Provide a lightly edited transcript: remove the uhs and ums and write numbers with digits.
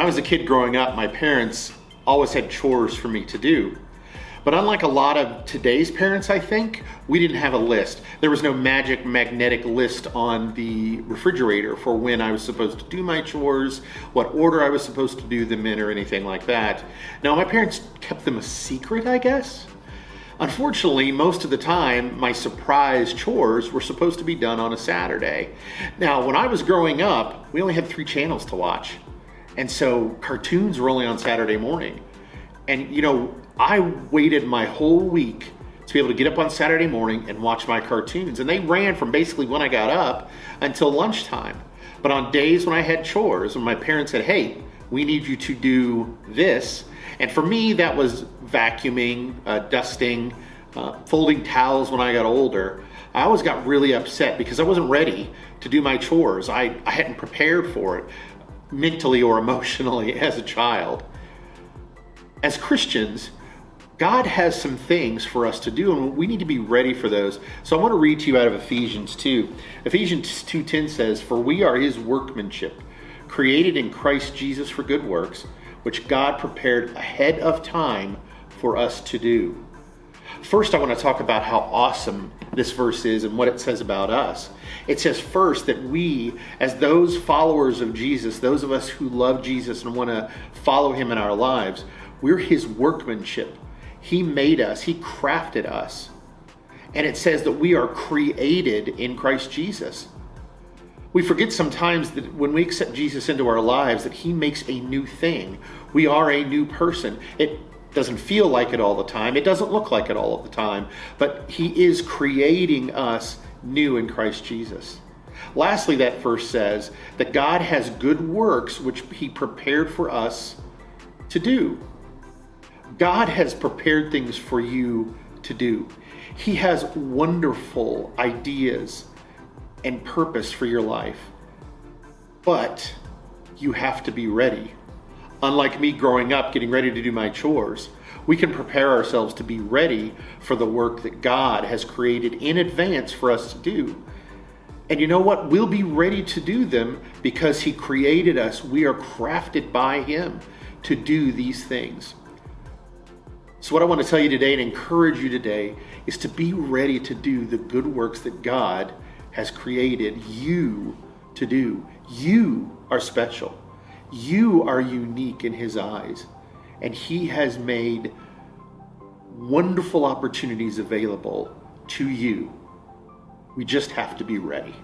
I was a kid growing up, my parents always had chores for me to do. But unlike a lot of today's parents, I think, we didn't have a list. There was no magic magnetic list on the refrigerator for when I was supposed to do my chores, what order I was supposed to do them in, or anything like that. Now, my parents kept them a secret, I guess. Unfortunately, most of the time, my surprise chores were supposed to be done on a Saturday. Now, when I was growing up, we only had 3 channels to watch. And so cartoons were only on Saturday morning. And I waited my whole week to be able to get up on Saturday morning and watch my cartoons. And they ran from basically when I got up until lunchtime. But on days when I had chores, when my parents said, hey, we need you to do this. And for me, that was vacuuming, dusting, folding towels when I got older. I always got really upset because I wasn't ready to do my chores. I hadn't prepared for it mentally or emotionally as a child. As Christians, God has some things for us to do, and we need to be ready for those. So I want to read to you out of Ephesians 2. Ephesians 2:10 says, "For we are his workmanship, created in Christ Jesus for good works, which God prepared ahead of time for us to do." First, I want to talk about how awesome this verse is and what it says about us. It says first that we, as those followers of Jesus, those of us who love Jesus and want to follow him in our lives, we're his workmanship. He made us. He crafted us. And it says that we are created in Christ Jesus. We forget sometimes that when we accept Jesus into our lives, that he makes a new thing. We are a new person. It doesn't feel like it all the time. It doesn't look like it all of the time. But he is creating us new in Christ Jesus. Lastly, that verse says that God has good works which he prepared for us to do. God has prepared things for you to do. He has wonderful ideas and purpose for your life. But you have to be ready. Unlike me growing up, getting ready to do my chores, we can prepare ourselves to be ready for the work that God has created in advance for us to do. And you know what? We'll be ready to do them because he created us. We are crafted by him to do these things. So what I want to tell you today and encourage you today is to be ready to do the good works that God has created you to do. You are special. You are unique in his eyes. And he has made wonderful opportunities available to you. We just have to be ready.